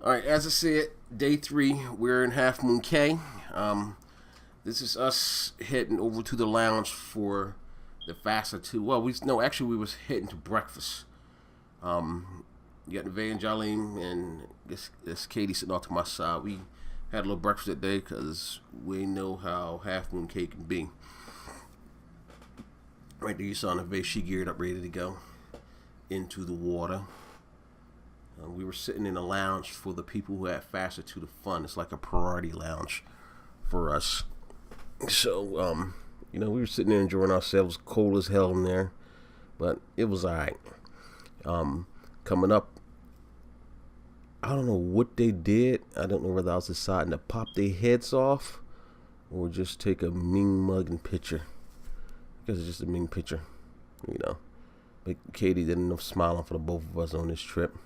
Alright, as I said, day 3, we're in Half Moon Cay. This is us heading over to the lounge for the Faster 2. Well, we was heading to breakfast. You got Nevaeh and Jolene and this Katie sitting off to my side. We had a little breakfast that day because we know how Half Moon Cay can be. Right there you saw Nevaeh, she geared up, ready to go into the water. We were sitting in a lounge for the people who had Faster 2 to fun. It's like a priority lounge for us. So, we were sitting there enjoying ourselves, cold as hell in there, but it was alright. Coming up, I don't know what they did. I don't know whether I was deciding to pop their heads off or just take a mean mugging picture. Because it's just a mean picture, But Katie did enough smiling for the both of us on this trip.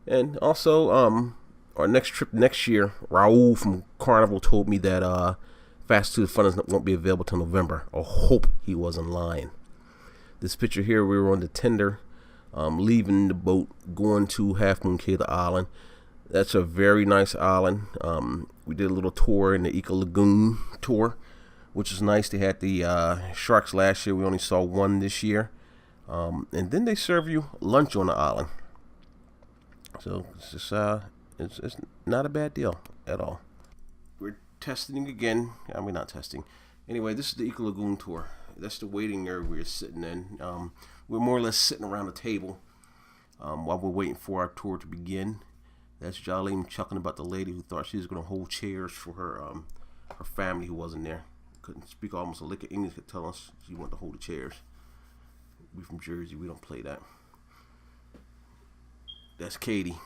And also, our next trip next year, Raul from Carnival told me that Fast 2 the Fun won't be available till November. I hope he wasn't lying. This picture here, we were on the tender, leaving the boat, going to Half Moon Cay, the island. That's a very nice island. We did a little tour in the Eco Lagoon tour, which is nice. They had the sharks last year. We only saw one this year. And then they serve you lunch on the island. So it's just it's not a bad deal at all. We're testing again. I mean, not testing. Anyway, this is the Eco Lagoon tour. That's the waiting area we're sitting in. We're more or less sitting around the table while we're waiting for our tour to begin. That's Jolene chuckling about the lady who thought she was going to hold chairs for her family who wasn't there. Couldn't speak almost a lick of English, could tell us she wanted to hold the chairs. We from Jersey, we don't play that. That's Katie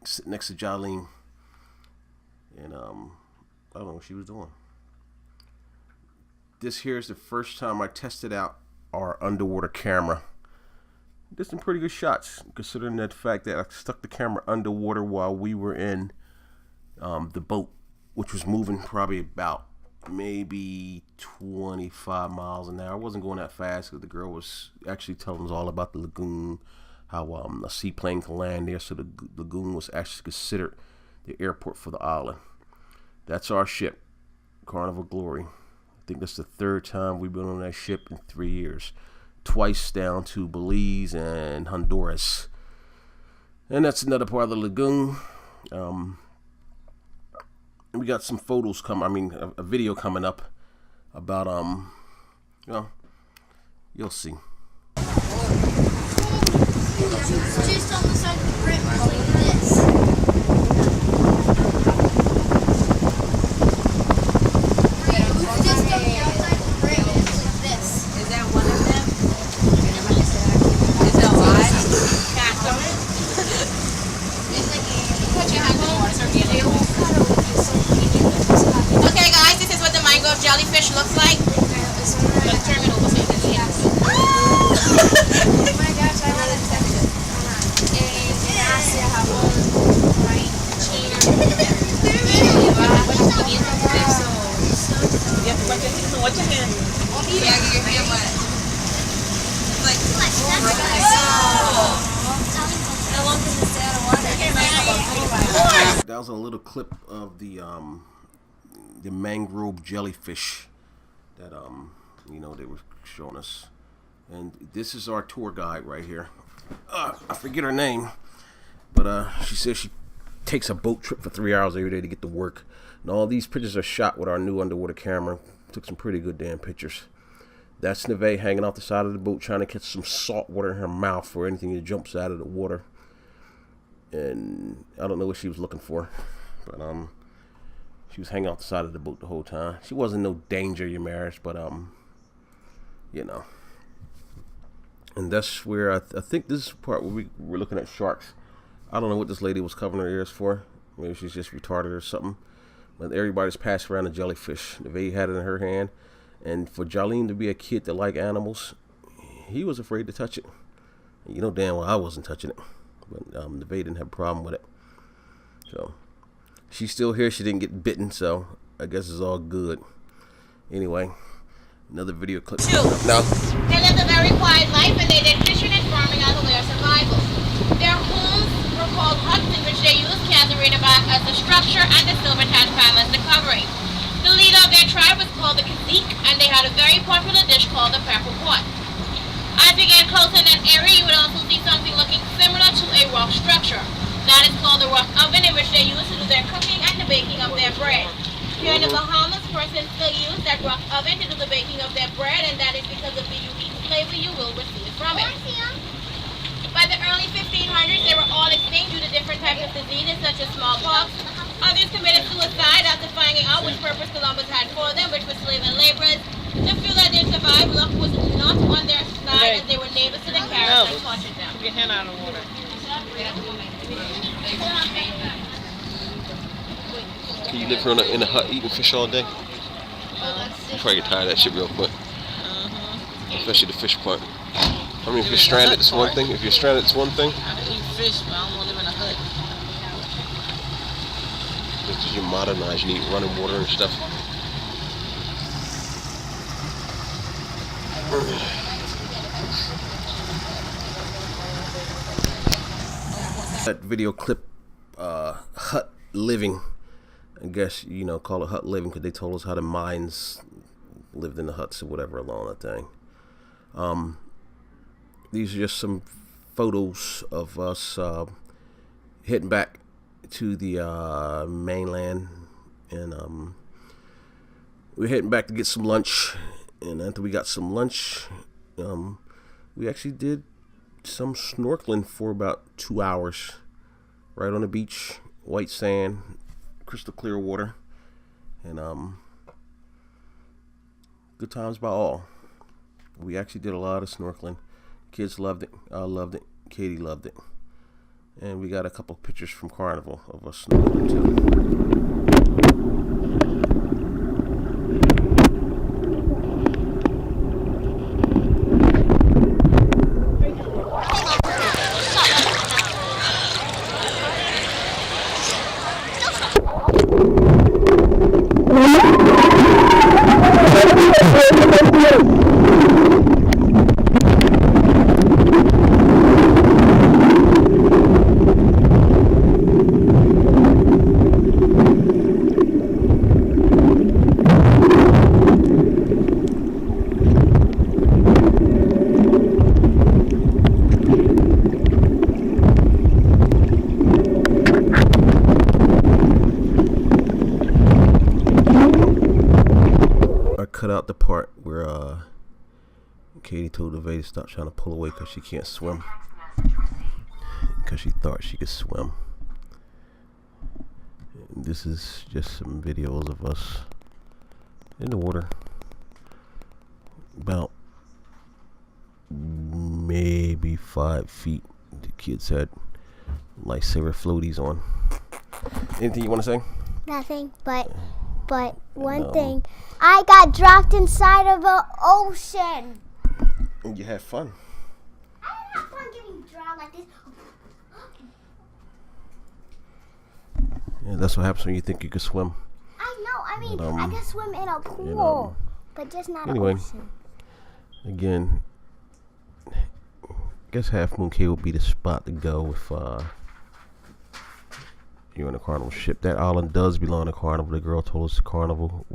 sitting next to Jolene, and I don't know what she was doing. This here is the first time I tested out our underwater camera. Did some pretty good shots, considering that fact that I stuck the camera underwater while we were in the boat, which was moving probably about maybe 25 miles an hour. I wasn't going that fast because the girl was actually telling us all about the lagoon, how a seaplane can land there. So the lagoon was actually considered the airport for the island. That's our ship, Carnival Glory. I think that's the 3rd time we've been on that ship in 3 years. Twice down to Belize and Honduras. And that's another part of the lagoon. We got some photos a video coming up about you'll see. Just on the side of the brim, like this. Just on the outside of the brim, it's like this. Is that one of them? Is that live? Cast on it? It's like Put your hand on Okay guys, this is what the mango jellyfish looks like. Let's turn it over so you can see it. oh my gosh, I want to touch it. Asia, Japón, right? China. What's your hand? Yeah, give me a what? Like, How long does it stay out of water? That was a little clip of the mangrove jellyfish that they were showing us. And this is our tour guide right here. I forget her name, but she says she takes a boat trip for 3 hours every day to get to work. And all these pictures are shot with our new underwater camera. Took some pretty good damn pictures. That's Nevaeh hanging off the side of the boat trying to catch some salt water in her mouth for anything that jumps out of the water. And I don't know what she was looking for, but she was hanging off the side of the boat the whole time. She wasn't no danger, your marriage, but And that's where I think this is the part where we're looking at sharks. I don't know what this lady was covering her ears for. Maybe she's just retarded or something. But everybody's passed around a jellyfish. Nevaeh had it in her hand. And for Jolene to be a kid that liked animals, he was afraid to touch it. And you know damn well I wasn't touching it. But Nevaeh didn't have a problem with it. So she's still here. She didn't get bitten, so I guess it's all good. Anyway, another video clip. No. They lived a very quiet life and they did fishing and farming as a way of survival. Their homes were were called huts in which they used casuarina bark as the structure and the silver tan palm as the covering. The leader of their tribe was called the Kazik, and they had a very popular dish called the pepper pot. As we get closer in that area, you would also see something looking similar to a rock structure. That is called the rock oven, in which they used to do their cooking and the baking of their bread. Here in the Bahamas, persons still use that rock oven to do the baking of their bread, and that is because of the unique flavor you will receive from it. By the early 1500s, they were all extinct due to different types of diseases such as smallpox. Others committed suicide after finding out which purpose Columbus had for them, which was slave and laborers. The few that did survive, luck was not on their side, as they were neighbors to the Caribs and tortured them. Get your hand out of the water. Can you live here in a hut eating fish all day? You probably get tired of that shit real quick. Especially the fish part. I mean, if you're stranded, it's one thing. If you're stranded, it's one thing. I can eat fish, but I don't want to live in a hut. Because you're modernized, you need running water and stuff. That video clip, hut living. I guess, you know, call it hut living because they told us how the Mayans lived in the huts or whatever along that thing. These are just some photos of us heading back to the mainland, and we're heading back to get some lunch. And after we got some lunch, we actually did some snorkeling for about 2 hours right on the beach, white sand, crystal clear water, and good times by all. We actually did a lot of snorkeling. Kids loved it. I loved it. Katie loved it. And we got a couple pictures from Carnival of us snorkeling too. Cut out the part where Katie told the to stop trying to pull away because she can't swim, because she thought she could swim. And this is just some videos of us in the water, about maybe 5 feet. The kids had lifesaver floaties on. Anything you want to say? Nothing, but one thing. I got dropped inside of an ocean. And you had fun. I didn't have fun getting drowned like this. Yeah, that's what happens when you think you could swim. I know. I mean, I can swim in a pool, but just not anyway, an ocean. Again, I guess Half Moon Cay would be the spot to go if you're on a Carnival ship. That island does belong to Carnival. The girl told us Carnival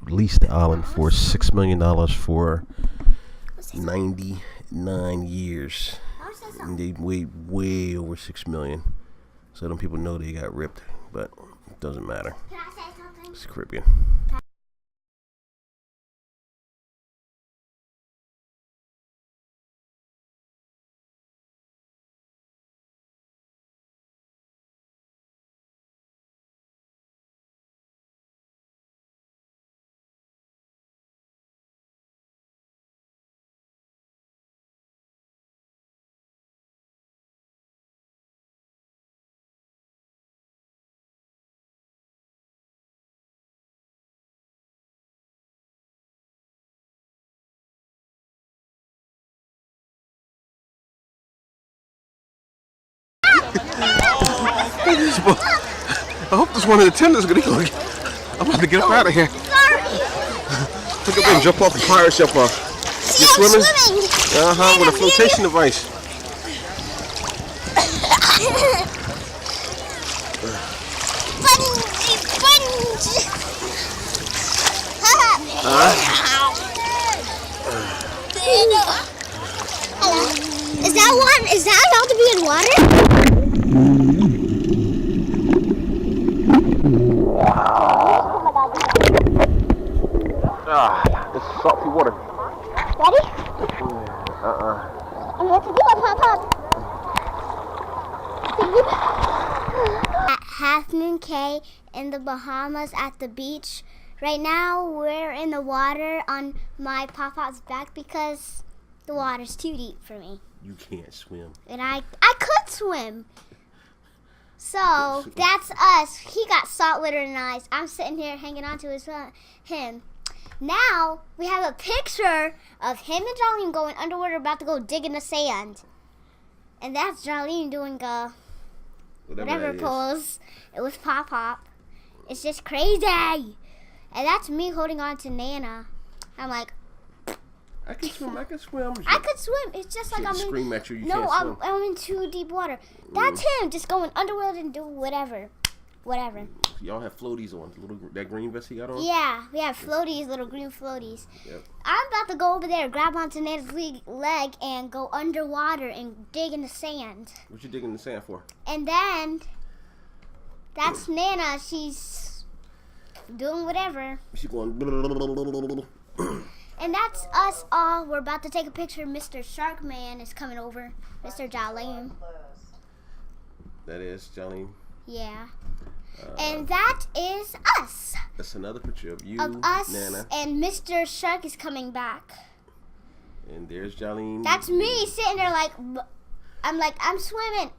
leased the island for $6 million for 99 years. And they weighed way over 6 million. So them people know they got ripped, but it doesn't matter. Can I say something? It's Caribbean. I hope this one of the attendants is gonna go. I'm about to get up out of here. Look up there and jump off the pirate ship off. See, You're I'm swimming? swimming. With a flotation device. Hello. Is that one? Is that allowed to be in water? This is salty water. Ready? Uh-uh. I'm going to do a pop-up. At Half Moon Cay in the Bahamas at the beach. Right now we're in the water on my pop-pop's back because the water's too deep for me. You can't swim. And I could swim. So that's us. He got salt litter in his eyes. I'm sitting here hanging on to him. Now we have a picture of him and Jolene going underwater, about to go dig in the sand. And that's Jolene doing whatever pose. It was Pop Pop. It's just crazy. And that's me holding on to Nana. I'm like, I can swim. I can swim. I could swim. It's just like I'm in. Scream at you. You No, can't swim. I'm in too deep water. That's him just going underwater and do whatever. Y'all have floaties on. That green vest he got on? Yeah, we have floaties, little green floaties. Yep. I'm about to go over there, grab onto Nana's leg, and go underwater and dig in the sand. What you digging in the sand for? And then, that's Nana. She's doing whatever. She going. And that's us all. We're about to take a picture. Mr. Sharkman is coming over. Mr. Jolene. That is Jolene. Yeah. And that is us. That's another picture of you, Of us, Nana. and Mr. Shark is coming back. And there's Jolene. That's me sitting there like, I'm swimming.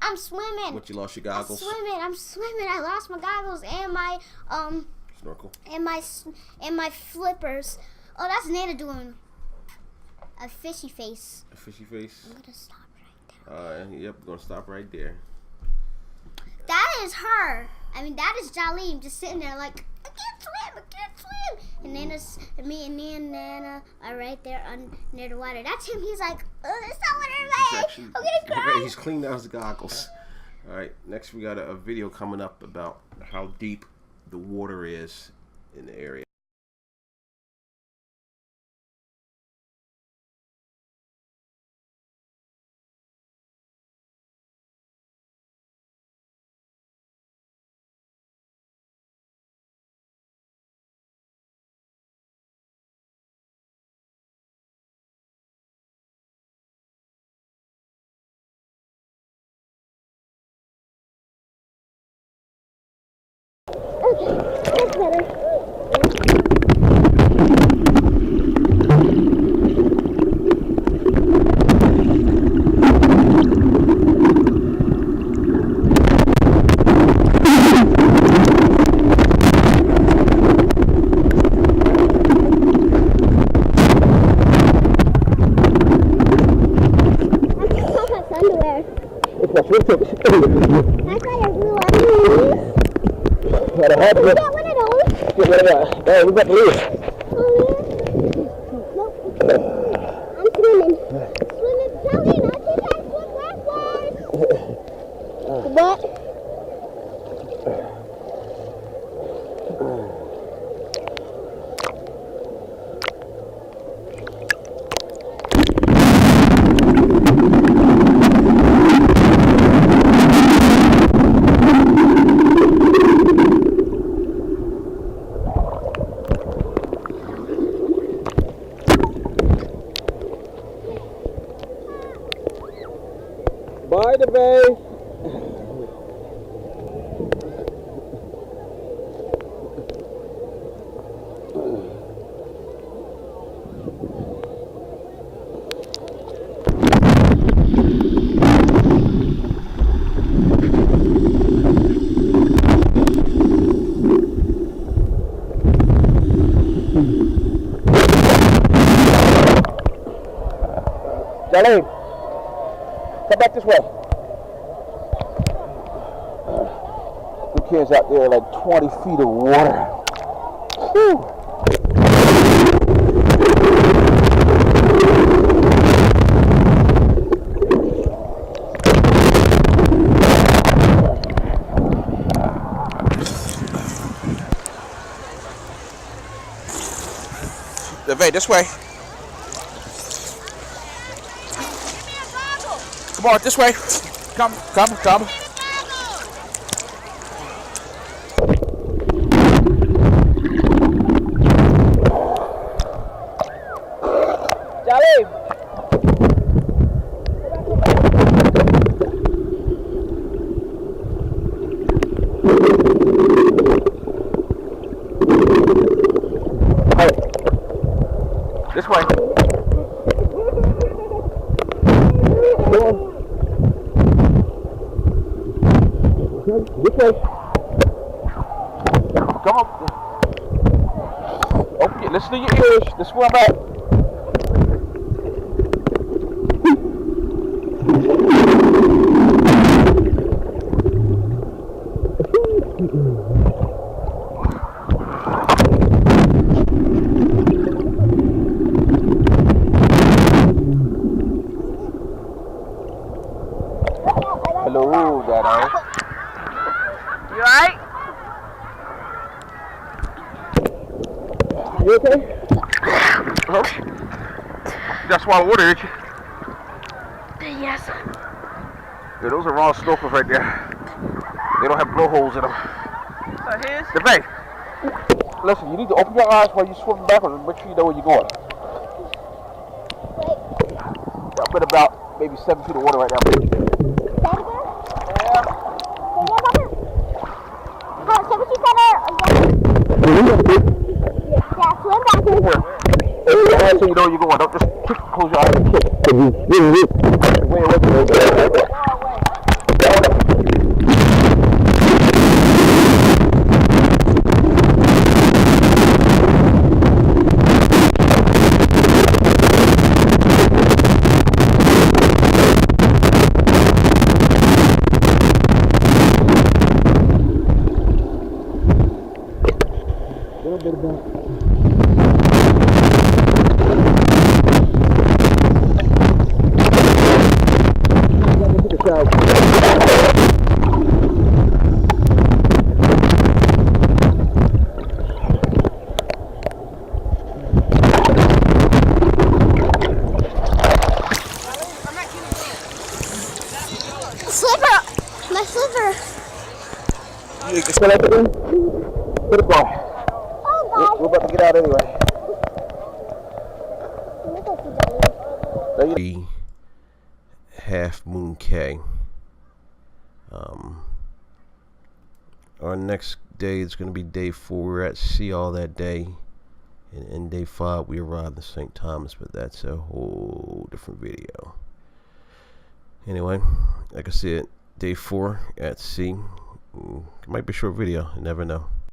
What, you lost your goggles? I'm swimming. I lost my goggles and my Snorkel. and my flippers. Oh, that's Nana doing a fishy face. A fishy face. I'm gonna stop right there. Yep, we're gonna stop right there. That is her. I mean, that is Jolene just sitting there like, I can't swim. And me and Nana are right there near the water. That's him. He's like, oh, there's someone in my head. I'm gonna cry. He's cleaned out his goggles. All right, next we got a video coming up about how deep the water is in the area. Okay, that's better. Get one of those. Get one of those. Hey, we got to leave. Nope. I'm swimming. Jolene, I think I swim backwards. What? Bye, the bay. Jolene, come back this way. The kids out there like 20 feet of water. Whew. this way. Come on, this way. Come. Charlie. This way. This way. Come on. Open it. Listen to your ears. This is where I'm at. Hello, Dado. You alright? You okay? Huh? That's why I ordered it. Yes. Yeah, those are raw snorkels right there. They don't have blowholes in them. His? The bay. Listen, you need to open your eyes while you're swimming backwards and make sure you know where you're going. I'm in about maybe 7 feet of water right now. So you know you're going. Don't just close your eyes and kick. Slipper! My slipper! You can still have it in? Put it on. Oh, God. We're about to get out anyway. Half Moon K. Our next day is going to be day 4. We're at sea all that day. And in day 5, we arrived in St. Thomas, but that's a whole different video. Anyway, like I said, day 4 at sea. It might be a short video. You never know.